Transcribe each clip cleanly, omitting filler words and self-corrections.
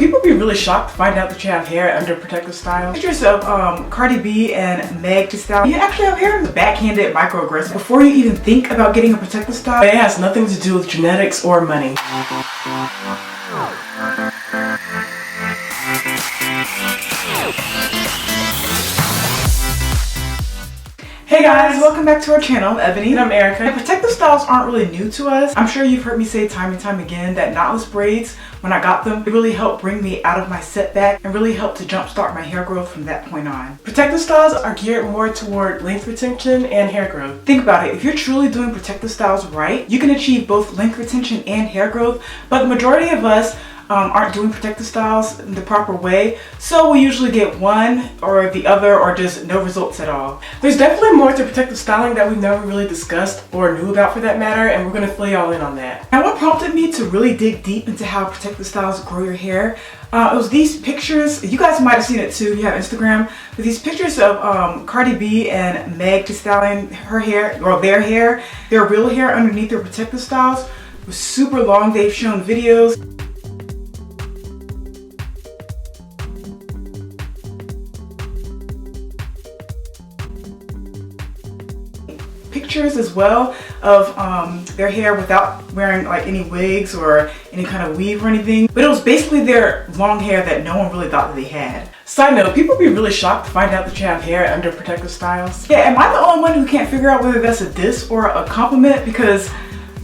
People be really shocked to find out that you have hair under protective style. Pictures of Cardi B and Meg Thee Stallion. You actually have hair in the backhanded microaggressive. Before you even think about getting a protective style, it has nothing to do with genetics or money. Hey guys, welcome back to our channel. I'm Ebony. And I'm Erica. And protective styles aren't really new to us. I'm sure you've heard me say time and time again that knotless braids, when I got them, it really helped bring me out of my setback and really helped to jumpstart my hair growth from that point on. Protective styles are geared more toward length retention and hair growth. Think about it, if you're truly doing protective styles right, you can achieve both length retention and hair growth, but the majority of us aren't doing protective styles in the proper way, so we usually get one or the other or just no results at all. There's definitely more to protective styling that we've never really discussed or knew about for that matter, and we're going to fill y'all in on that. Now, what prompted me to really dig deep into how protective styles grow your hair, it was these pictures. You guys might have seen it too if you have Instagram, but these pictures of Cardi B and Meg Thee Stallion, her hair, or their hair, their real hair underneath their protective styles was super long. They've shown videos. Pictures as well of their hair without wearing like any wigs or any kind of weave or anything, but it was basically their long hair that no one really thought that they had. Side note, people be really shocked to find out that you have hair under protective styles. Yeah, am I the only one who can't figure out whether that's a diss or a compliment? Because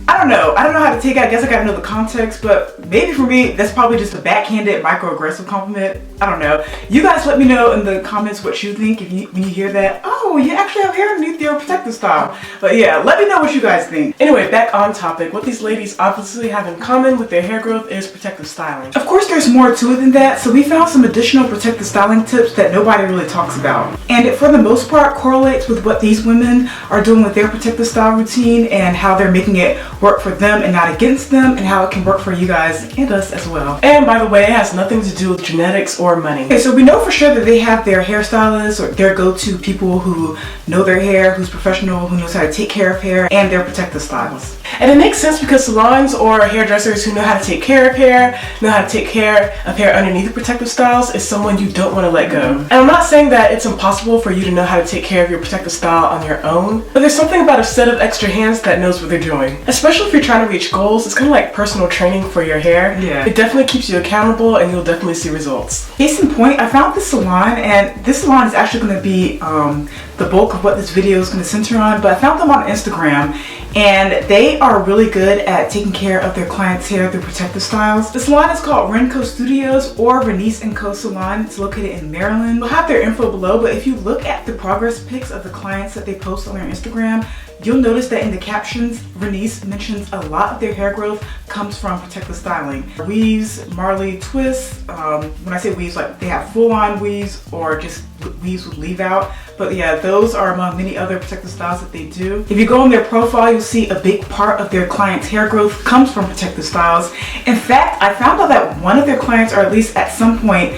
I don't know how to take it. I guess I gotta know the context, but maybe for me, that's probably just a backhanded microaggressive compliment. I don't know. You guys let me know in the comments what you think when you hear that. Oh, you actually have hair underneath your protective style. But yeah, let me know what you guys think. Anyway, back on topic. What these ladies obviously have in common with their hair growth is protective styling. Of course, there's more to it than that, so we found some additional protective styling tips that nobody really talks about. And it, for the most part, correlates with what these women are doing with their protective style routine and how they're making it work for them and not against them, and how it can work for you guys and us as well. And by the way, it has nothing to do with genetics or money. Okay, so we know for sure that they have their hairstylists or their go-to people who know their hair, who's professional, who knows how to take care of hair, and their protective styles. And it makes sense because salons or hairdressers who know how to take care of hair, know how to take care of hair underneath the protective styles is someone you don't want to let go. And I'm not saying that it's impossible for you to know how to take care of your protective style on your own, but there's something about a set of extra hands that knows what they're doing. Especially if you're trying to reach goals, it's kind of like personal training for your hair. Yeah. It definitely keeps you accountable and you'll definitely see results. Case in point, I found this salon, and this salon is actually going to be the bulk of what this video is going to center on, but I found them on Instagram, and they are really good at taking care of their clients' hair through protective styles. The salon is called Renco Studios or Renco Co Salon. It's located in Maryland. We'll have their info below, but if you look at the progress pics of the clients that they post on their Instagram, you'll notice that in the captions, Renco mentions a lot of their hair growth comes from protective styling. Weaves, Marley twists, when I say weaves, like they have full-on weaves or just weaves with leave out. But yeah, those are among many other protective styles that they do. If you go on their profile, you'll see a big part of their clients' hair growth comes from protective styles. In fact, I found out that one of their clients, or at least at some point,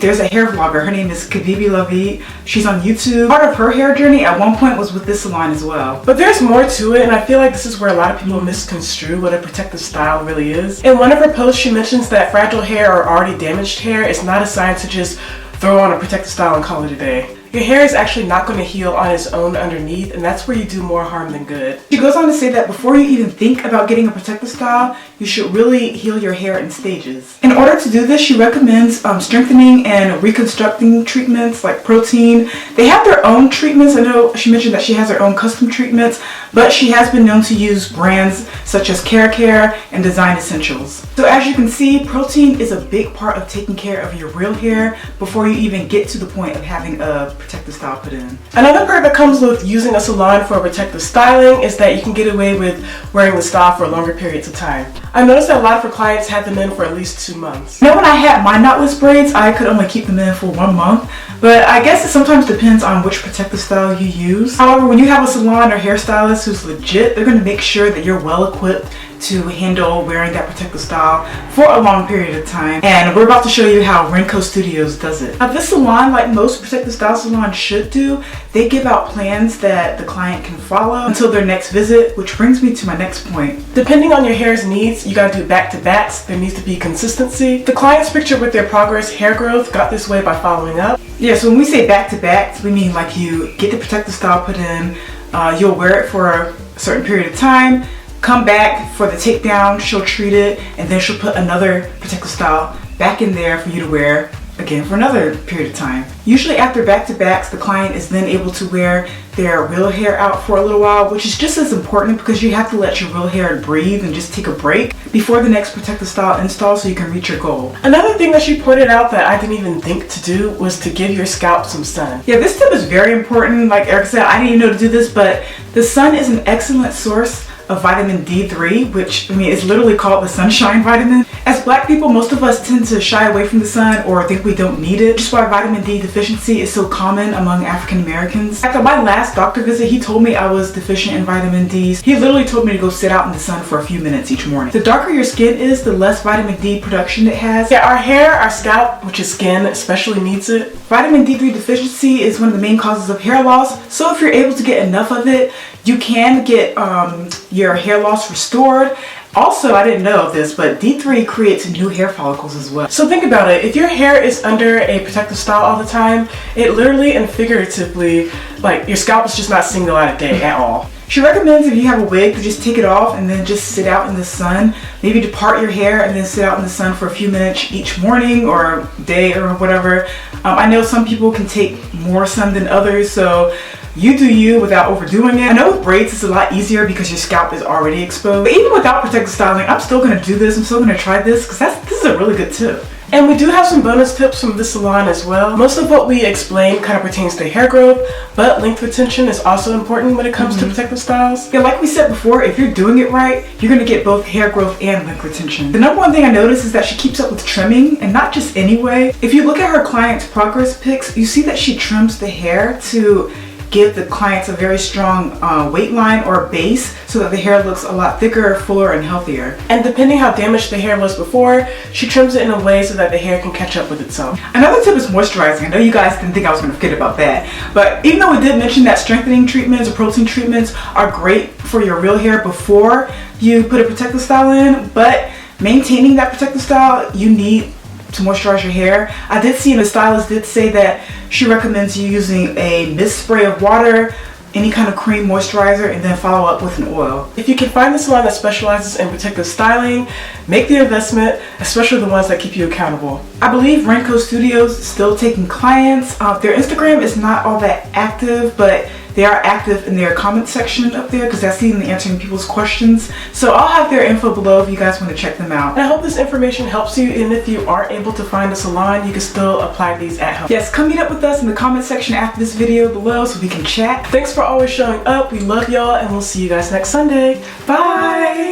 there's a hair vlogger. Her name is Kavibi Lavi. She's on YouTube. Part of her hair journey at one point was with this salon as well. But there's more to it, and I feel like this is where a lot of people misconstrue what a protective style really is. In one of her posts, she mentions that fragile hair or already damaged hair is not a sign to just throw on a protective style and call it a day. Your hair is actually not going to heal on its own underneath, and that's where you do more harm than good. She goes on to say that before you even think about getting a protective style, you should really heal your hair in stages. In order to do this, she recommends strengthening and reconstructing treatments like protein. They have their own treatments. I know she mentioned that she has her own custom treatments, but she has been known to use brands such as Care and Design Essentials. So as you can see, protein is a big part of taking care of your real hair before you even get to the point of having a protective style put in. Another perk that comes with using a salon for protective styling is that you can get away with wearing the style for longer periods of time. I noticed that a lot of her clients had them in for at least 2 months. Now, when I had my knotless braids, I could only keep them in for 1 month, but I guess it sometimes depends on which protective style you use. However, when you have a salon or hairstylist who's legit, they're going to make sure that you're well equipped to handle wearing that protective style for a long period of time. And we're about to show you how Renco Studios does it. Now this salon, like most protective style salons should do, they give out plans that the client can follow until their next visit, which brings me to my next point. Depending on your hair's needs, you gotta do back-to-backs. There needs to be consistency. The client's picture with their progress hair growth got this way by following up. Yeah, so when we say back-to-backs, we mean like you get the protective style put in, you'll wear it for a certain period of time, come back for the takedown, she'll treat it, and then she'll put another protective style back in there for you to wear again for another period of time. Usually after back-to-backs, the client is then able to wear their real hair out for a little while, which is just as important because you have to let your real hair breathe and just take a break before the next protective style install so you can reach your goal. Another thing that she pointed out that I didn't even think to do was to give your scalp some sun. Yeah, this tip is very important. Like Eric said, I didn't even know to do this, but the sun is an excellent source of vitamin D3, which is literally called the sunshine vitamin. As Black people, most of us tend to shy away from the sun or think we don't need it, which is why vitamin D deficiency is so common among African Americans. After my last doctor visit, he told me I was deficient in vitamin D. He literally told me to go sit out in the sun for a few minutes each morning. The darker your skin is, the less vitamin D production it has. Yeah, our hair, our scalp, which is skin, especially needs it. Vitamin D3 deficiency is one of the main causes of hair loss, so if you're able to get enough of it, you can get your hair loss restored. Also, I didn't know this, but D3 creates new hair follicles as well. So think about it. If your hair is under a protective style all the time, it literally and figuratively, like your scalp is just not seeing the light of day at all. She recommends if you have a wig to just take it off and then just sit out in the sun. Maybe to part your hair and then sit out in the sun for a few minutes each morning or day or whatever. I know some people can take more sun than others, so you do you without overdoing it. I know with braids it's a lot easier because your scalp is already exposed. But even without protective styling, I'm still going to do this. I'm still going to try this because this is a really good tip. And we do have some bonus tips from this salon as well. Most of what we explained kind of pertains to hair growth, but length retention is also important when it comes to protective styles. Yeah, like we said before, if you're doing it right, you're going to get both hair growth and length retention. The number one thing I noticed is that she keeps up with trimming, and not just any way. If you look at her client's progress pics, you see that she trims the hair to give the clients a very strong weight line or base so that the hair looks a lot thicker, fuller, and healthier. And depending how damaged the hair was before, she trims it in a way so that the hair can catch up with itself. Another tip is moisturizing. I know you guys didn't think I was going to forget about that, but even though we did mention that strengthening treatments or protein treatments are great for your real hair before you put a protective style in, but maintaining that protective style, you need to moisturize your hair. I did see, and the stylist did say that she recommends you using a mist spray of water, any kind of cream moisturizer, and then follow up with an oil. If you can find a salon that specializes in protective styling, make the investment, especially the ones that keep you accountable. I believe Renco Studios is still taking clients. Their Instagram is not all that active, but they are active in their comment section up there because that's even answering people's questions. So I'll have their info below if you guys want to check them out. And I hope this information helps you, and if you aren't able to find a salon, you can still apply these at home. Yes, come meet up with us in the comment section after this video below so we can chat. Thanks for always showing up. We love y'all, and we'll see you guys next Sunday. Bye!